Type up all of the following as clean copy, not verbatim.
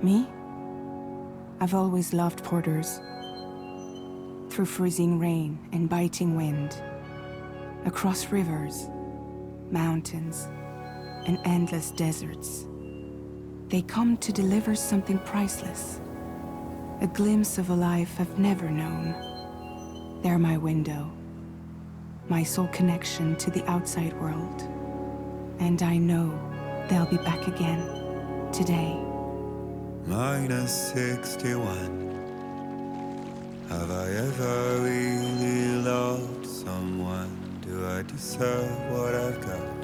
Me? I've always loved porters. Through freezing rain and biting wind, across rivers, mountains, and endless deserts, they come to deliver something priceless, a glimpse of a life I've never known. They're my window, my sole connection to the outside world. And I know they'll be back again, today. -61. Have I ever really loved someone? Do I deserve what I've got?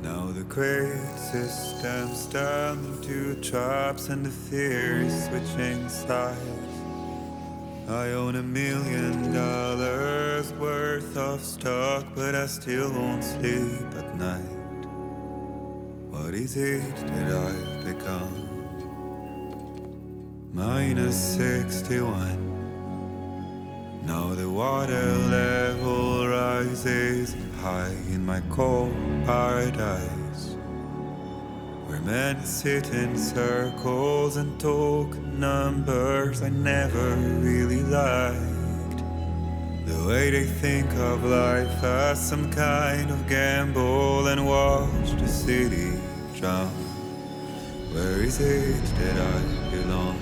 Now the great systems turn into traps and the fear is switching sides. I own $1 million worth of stock, but I still won't sleep at night. What is it that I've become? -61. Now the water level rises high in my cold paradise, where men sit in circles and talk numbers I never really liked. The way they think of life as some kind of gamble and watch the city drown. Where is it that I belong?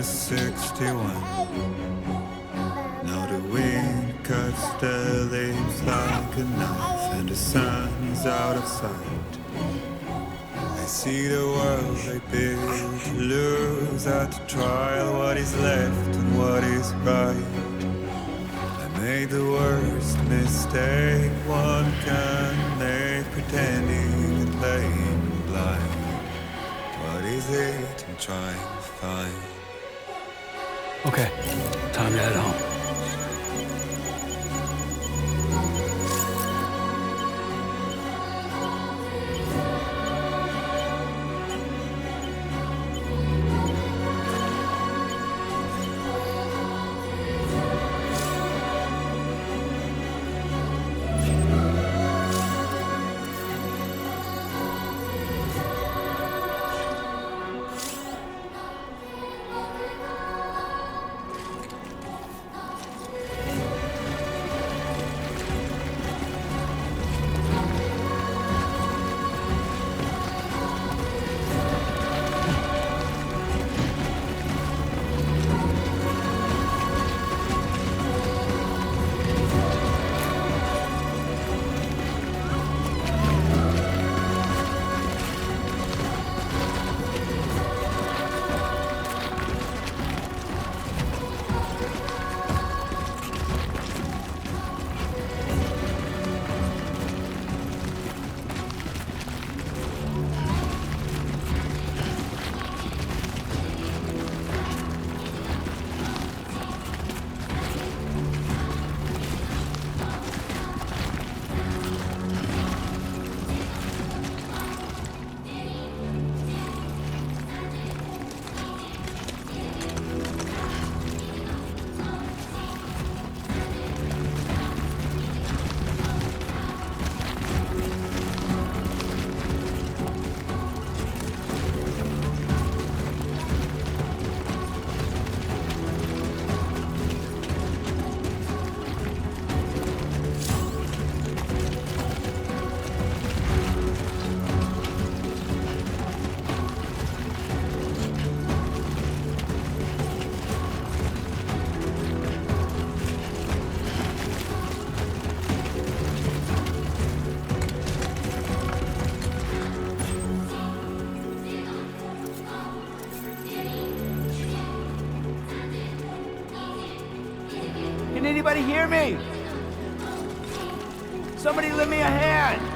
-61. Now the wind cuts the leaves like a knife and the sun is out of sight. I see the world I built to lose at the trial, what is left and what is right. I made the worst mistake one can make, pretending and playing blind. What is it I'm trying to find? Okay, time to head home. anybody hear me? Somebody lend me a hand!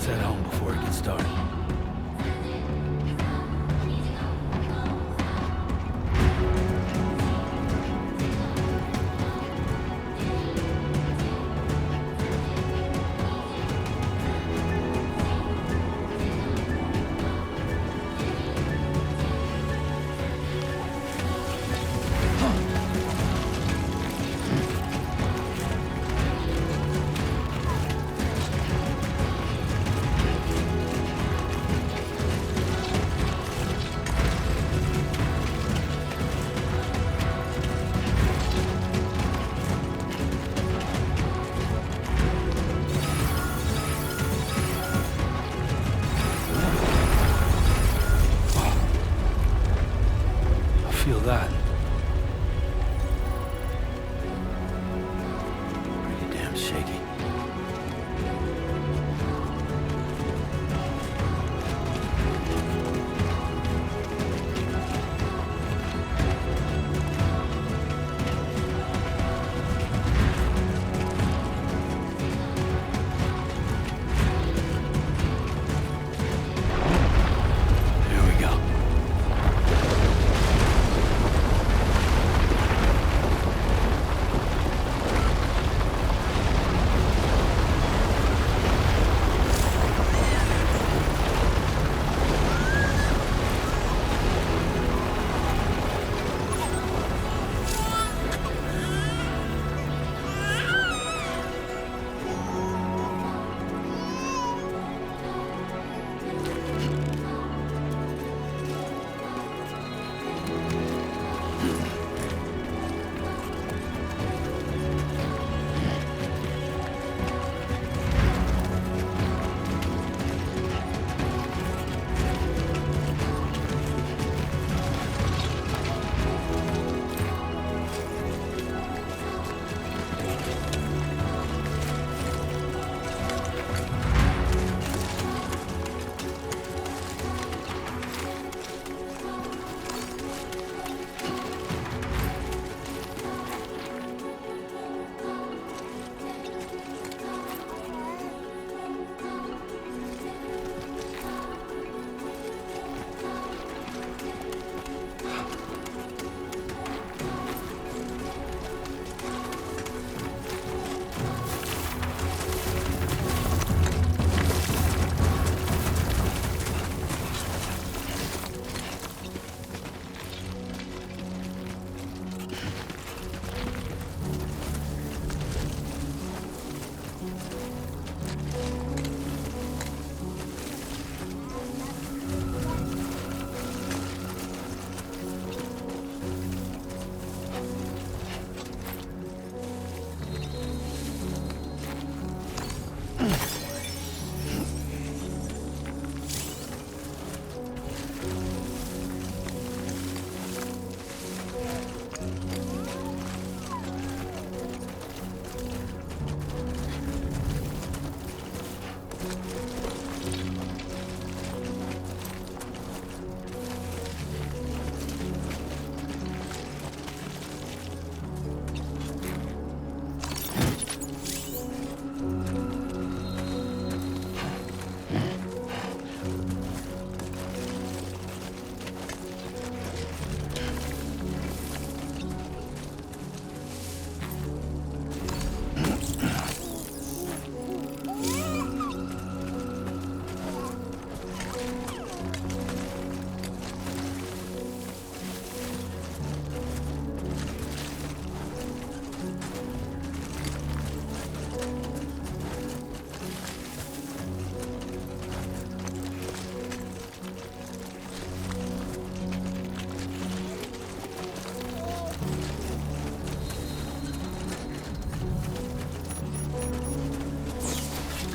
Let's head home before it gets dark.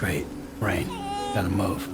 Great. Rain. Gotta move.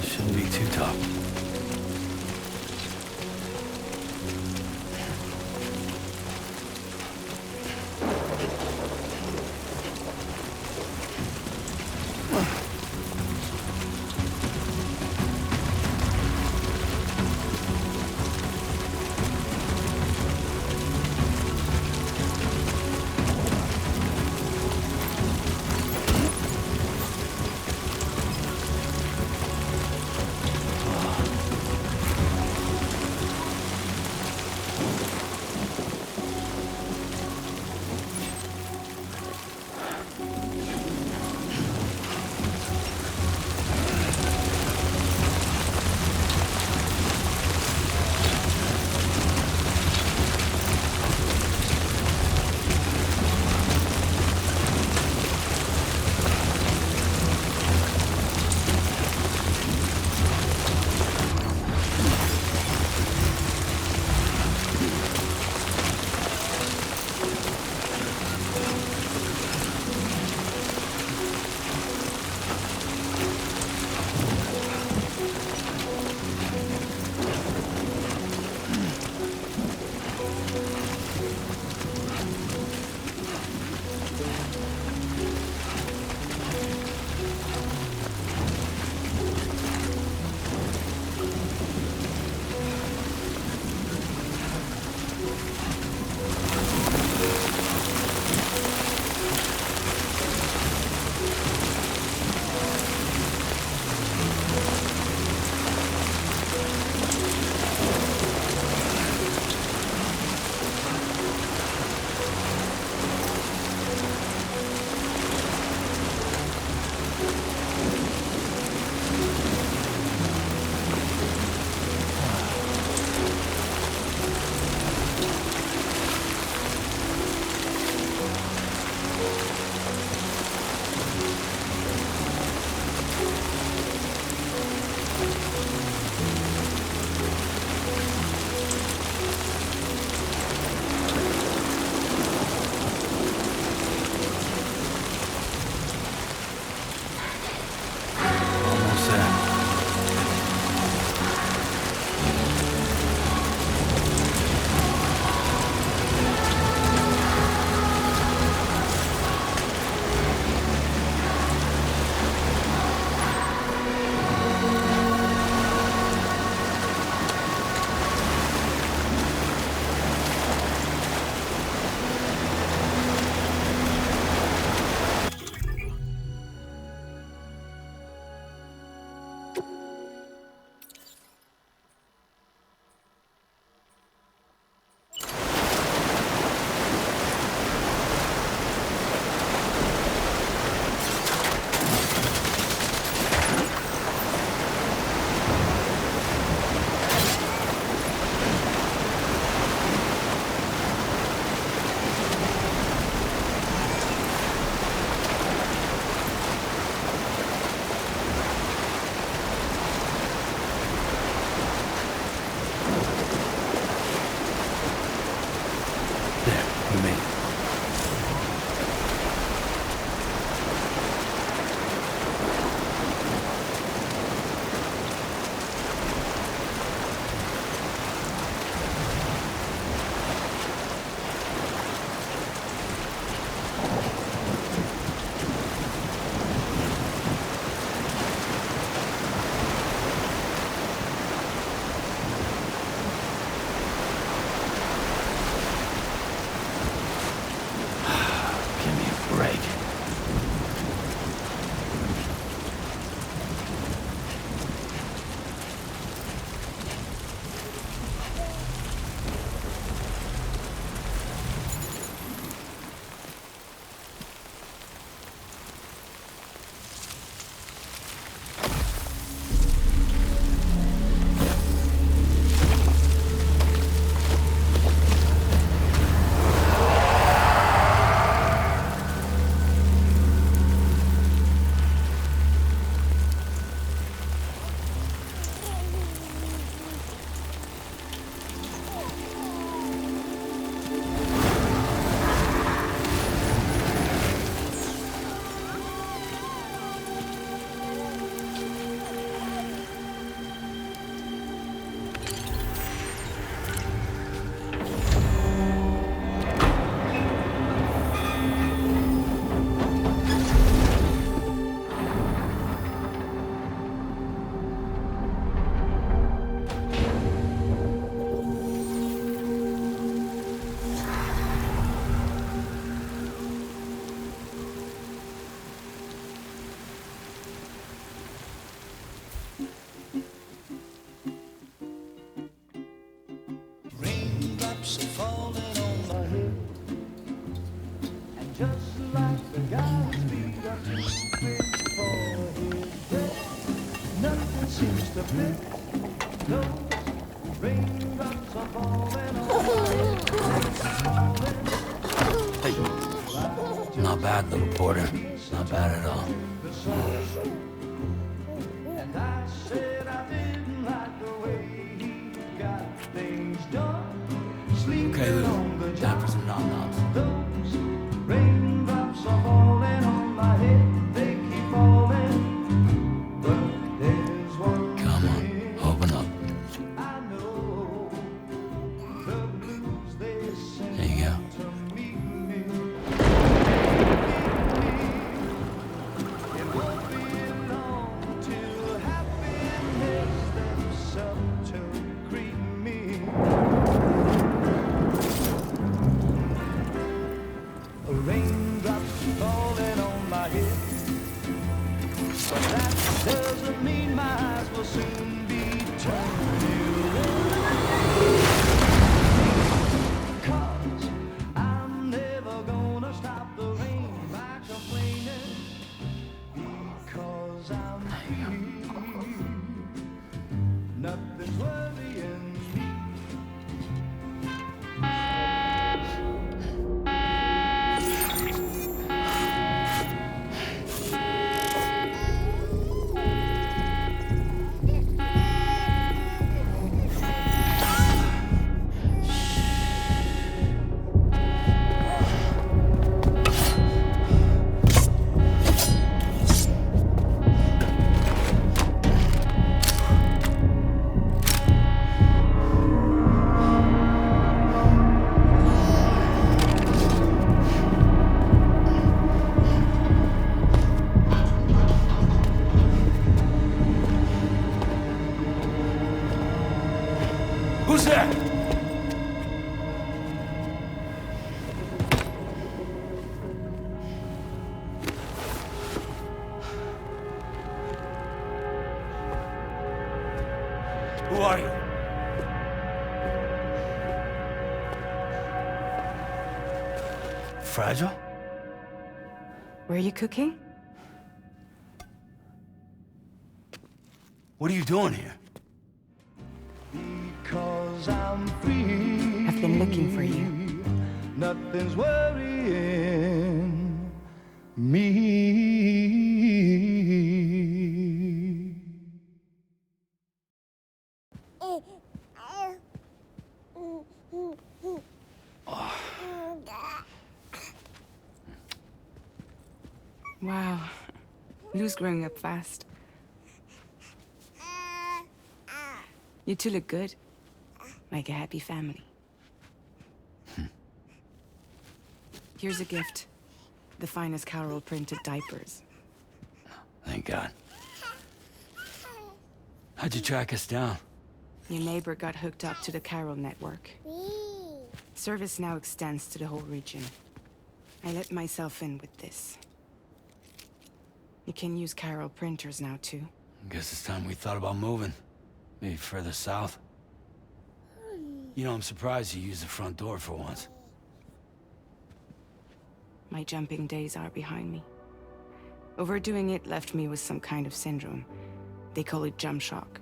Shouldn't be too tough. seems to fit. Those raindrops are falling on my head. Hey. Not bad, little Porter. Not bad at all. And I said I didn't like the way he got things done. Okay, Lou. Time for some nom-noms. Those raindrops are falling on my head. They keep falling. But there's one Come on, thing open up. I know. The blues they send There you go. to meet me. It won't be long till happiness steps up to greet me. Raindrops falling on my head, but that doesn't mean my eyes will soon be turning red. 'Cause I'm never gonna stop the rain by complaining, because I'm free. Nothing's worrying me. Who's there? Who are you? Fragile? Were you cooking? What are you doing here? Because I'm free. I've been looking for you. Nothing's worrying me. Wow. Lou's growing up fast. You two look good. Like a happy family. Here's a gift. The finest Carol printed diapers. Thank God. How'd you track us down? Your neighbor got hooked up to the Carol network. Service now extends to the whole region. I let myself in with this. You can use Carol printers now, too. Guess it's time we thought about moving. Maybe further south. You know, I'm surprised you used the front door for once. My jumping days are behind me. Overdoing it left me with some kind of syndrome. They call it jump shock.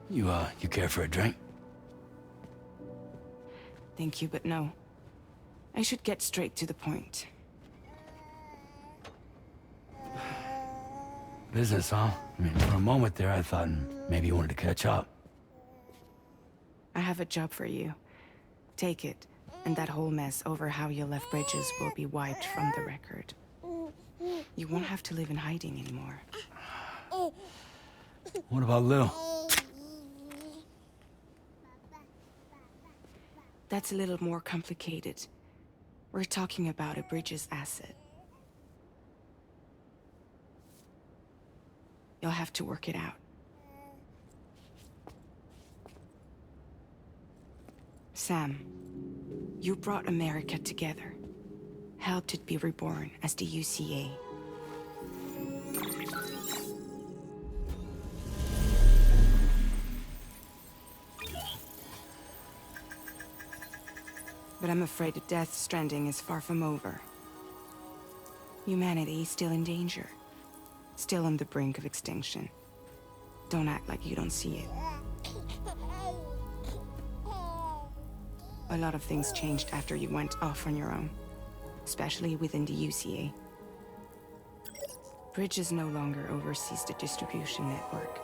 You care for a drink? Thank you, but no. I should get straight to the point. Business, huh? I mean, for a moment there, I thought maybe you wanted to catch up. I have a job for you. Take it, and that whole mess over how you left Bridges will be wiped from the record. You won't have to live in hiding anymore. What about Lou? That's a little more complicated. We're talking about a Bridges asset. You'll have to work it out. Sam, you brought America together. Helped it be reborn as the UCA. But I'm afraid Death Stranding is far from over. Humanity is still in danger. still on the brink of extinction. Don't act like you don't see it. A lot of things changed after you went off on your own, especially within the UCA. Bridges no longer oversees the distribution network.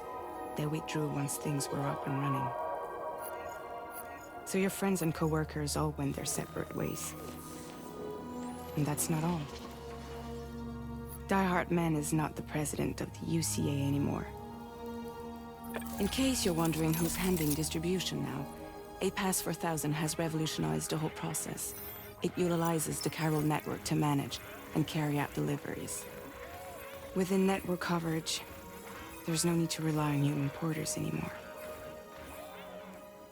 They withdrew once things were up and running. So your friends and co-workers all went their separate ways. And that's not all. Die Hartman is not the president of the UCA anymore. In case you're wondering who's handling distribution now, A Pass 4000 has revolutionized the whole process. It utilizes the chiral network to manage and carry out deliveries. Within network coverage, there's no need to rely on human porters anymore.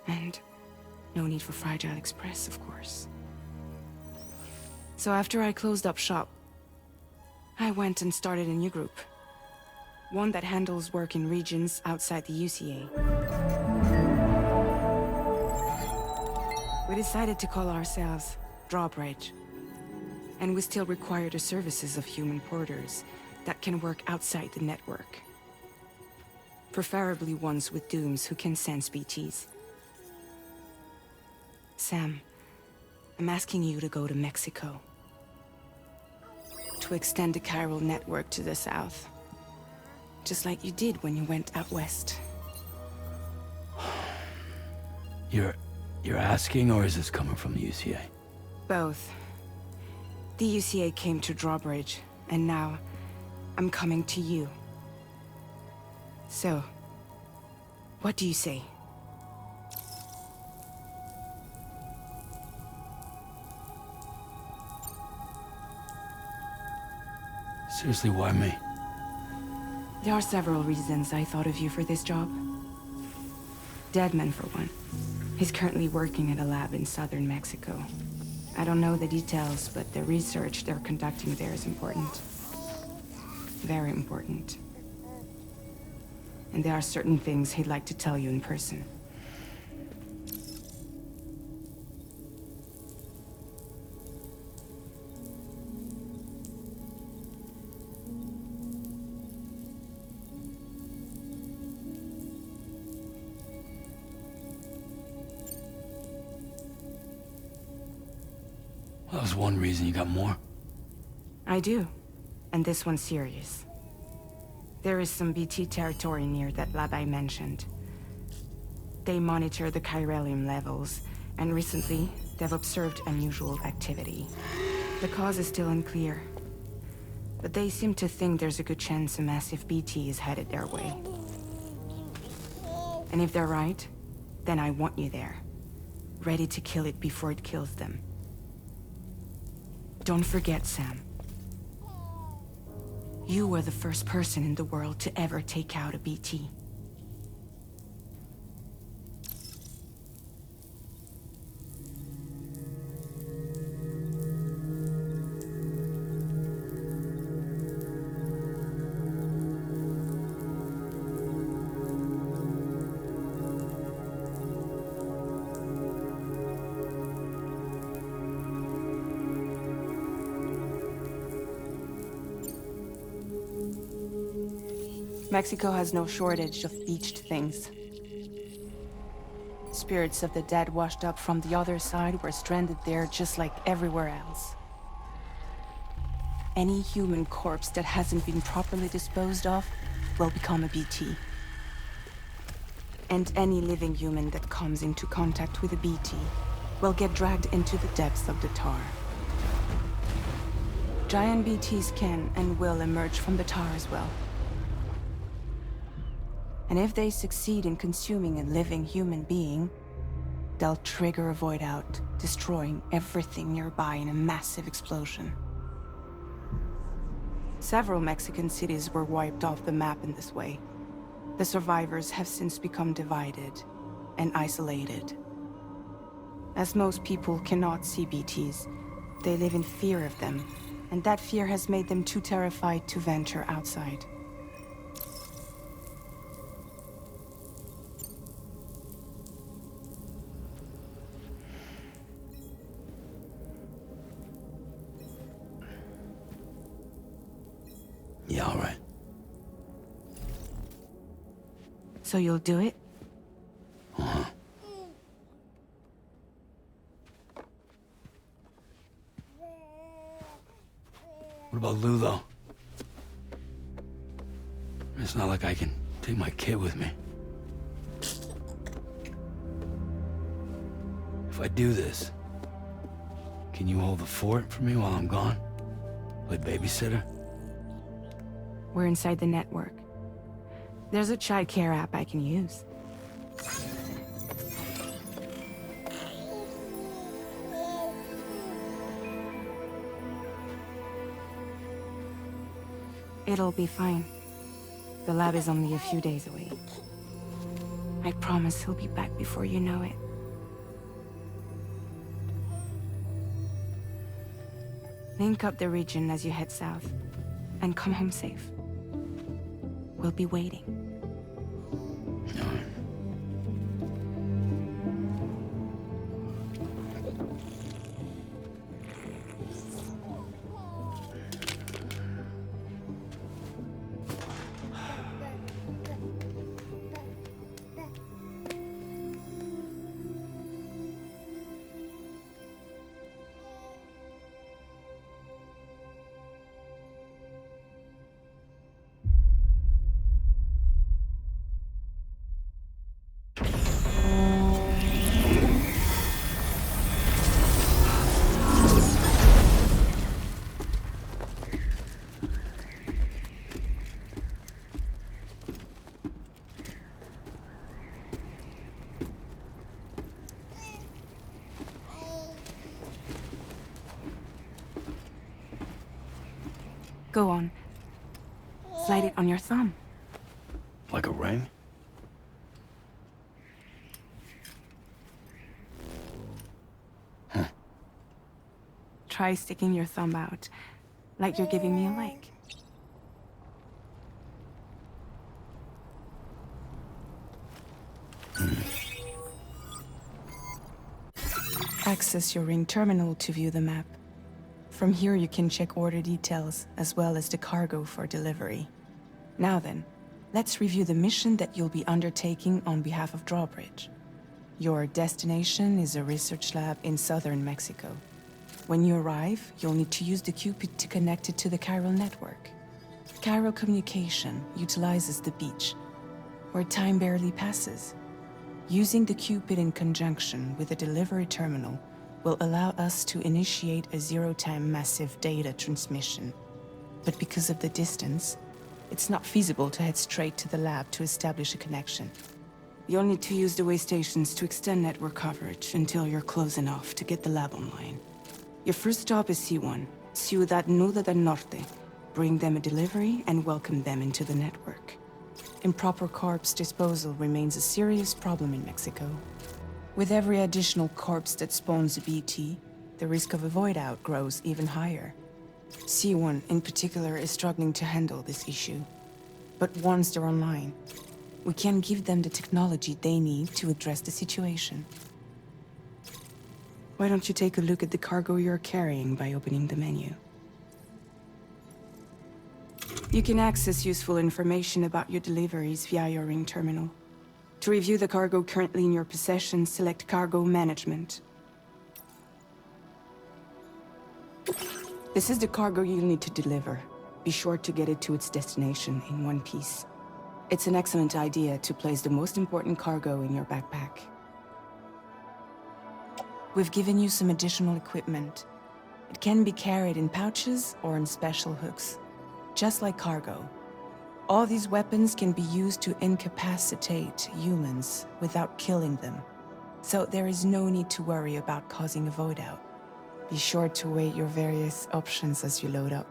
And no need for Fragile Express, of course. So after I closed up shop, I went and started a new group. One that handles work in regions outside the UCA. We decided to call ourselves Drawbridge. And we still require the services of human porters that can work outside the network. Preferably ones with dooms who can sense BTs. Sam, I'm asking you to go to Mexico. To extend the chiral network to the south. Just like you did when you went out west. You're asking, or is this coming from the UCA? Both. The UCA came to Drawbridge, and now I'm coming to you. So, what do you say? Seriously, why me? There are several reasons I thought of you for this job. Deadman, for one. He's currently working at a lab in southern Mexico. I don't know the details, but the research they're conducting there is important. Very important. And there are certain things he'd like to tell you in person. Well, that was one reason. You got more? I do. And this one's serious. There is some BT territory near that lab I mentioned. They monitor the chiralium levels, and recently, they've observed unusual activity. The cause is still unclear, but they seem to think there's a good chance a massive BT is headed their way. And if they're right, then I want you there, ready to kill it before it kills them. Don't forget, Sam. You were the first person in the world to ever take out a BT. Mexico has no shortage of beached things. Spirits of the dead washed up from the other side were stranded there just like everywhere else. Any human corpse that hasn't been properly disposed of will become a BT. And any living human that comes into contact with a BT will get dragged into the depths of the tar. Giant BTs can and will emerge from the tar as well. And if they succeed in consuming a living human being, they'll trigger a void out, destroying everything nearby in a massive explosion. Several Mexican cities were wiped off the map in this way. The survivors have since become divided and isolated. As most people cannot see BTs, they live in fear of them, and that fear has made them too terrified to venture outside. Yeah, all right. So you'll do it? What about Lou, though? It's not like I can take my kid with me. If I do this, can you hold the fort for me while I'm gone? Play babysitter? We're inside the network. There's a child care app I can use. It'll be fine. The lab is only a few days away. I promise he'll be back before you know it. Link up the region as you head south, and come home safe. We'll be waiting. Go on. Slide it on your thumb. Like a ring? Try sticking your thumb out, like you're giving me a like. Access your ring terminal to view the map. From here you can check order details, as well as the cargo for delivery. Now then, let's review the mission that you'll be undertaking on behalf of Drawbridge. Your destination is a research lab in southern Mexico. When you arrive, you'll need to use the Cupid to connect it to the chiral network. Chiral communication utilizes the beach, where time barely passes. Using the Cupid in conjunction with a delivery terminal will allow us to initiate a zero-time massive data transmission. But because of the distance, it's not feasible to head straight to the lab to establish a connection. You'll need to use the way stations to extend network coverage until you're close enough to get the lab online. Your first stop is C1, Ciudad Nuda del Norte. Bring them a delivery and welcome them into the network. Improper corpse disposal remains a serious problem in Mexico. With every additional corpse that spawns a BT, the risk of a void out grows even higher. C1 in particular is struggling to handle this issue. But once they're online, we can give them the technology they need to address the situation. Why don't you take a look at the cargo you're carrying by opening the menu? You can access useful information about your deliveries via your ring terminal. To review the cargo currently in your possession, select Cargo Management. This is the cargo you'll need to deliver. Be sure to get it to its destination in one piece. It's an excellent idea to place the most important cargo in your backpack. We've given you some additional equipment. It can be carried in pouches or in special hooks, just like cargo. All these weapons can be used to incapacitate humans without killing them. So there is no need to worry about causing a void out. Be sure to weigh your various options as you load up.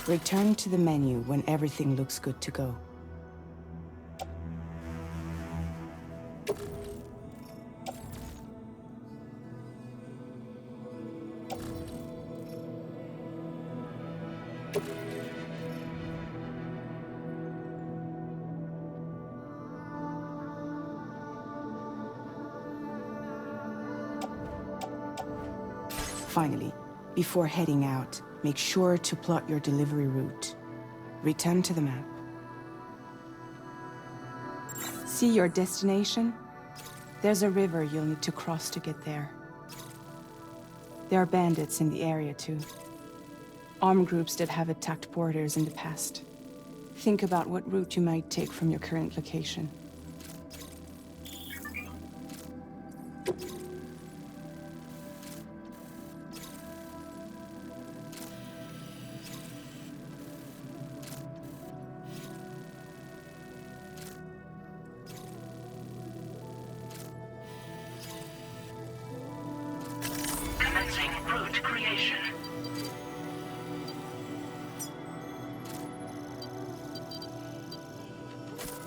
Return to the menu when everything looks good to go. Finally, before heading out, make sure to plot your delivery route. Return to the map. See your destination? There's a river you'll need to cross to get there. There are bandits in the area too. Armed groups that have attacked borders in the past. Think about what route you might take from your current location. Commencing route creation.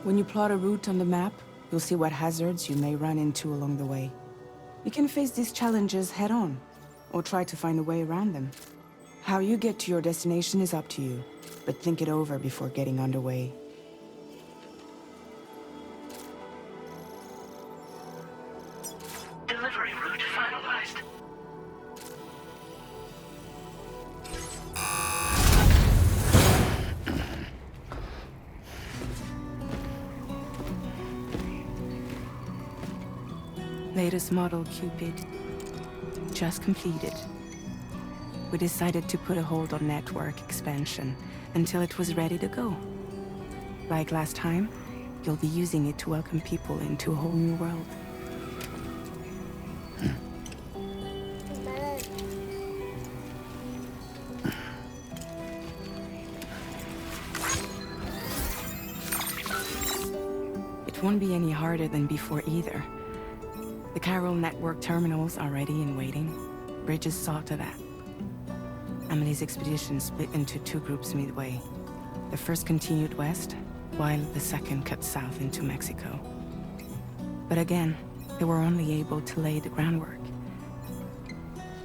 When you plot a route on the map, you'll see what hazards you may run into along the way. You can face these challenges head-on, or try to find a way around them. How you get to your destination is up to you, but think it over before getting underway. Delivery route finalized. Latest model Cupid. Just completed. We decided to put a hold on network expansion until it was ready to go. Like last time, you'll be using it to welcome people into a whole new world. It won't be any harder than before either. The Carol network terminals are ready and waiting. Bridges saw to that. Emily's expedition split into two groups midway. The first continued west, while the second cut south into Mexico. But again, they were only able to lay the groundwork.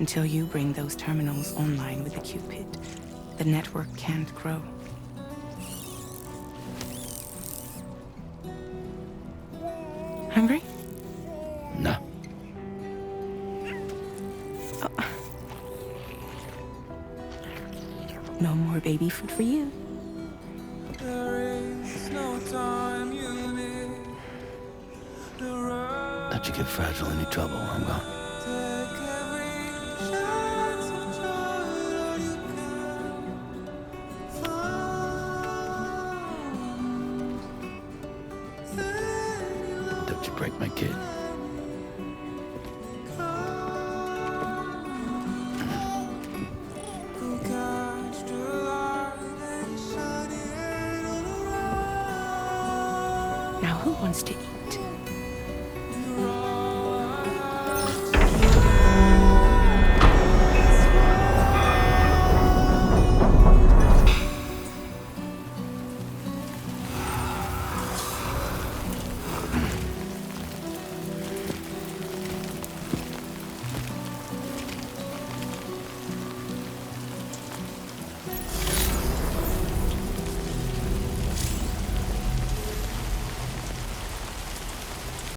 Until you bring those terminals online with the Cupid, the network can't grow. Hungry? No. No more baby food for you. Let you get fragile any trouble, I'm gone. Don't you break my kid. Now who wants to eat?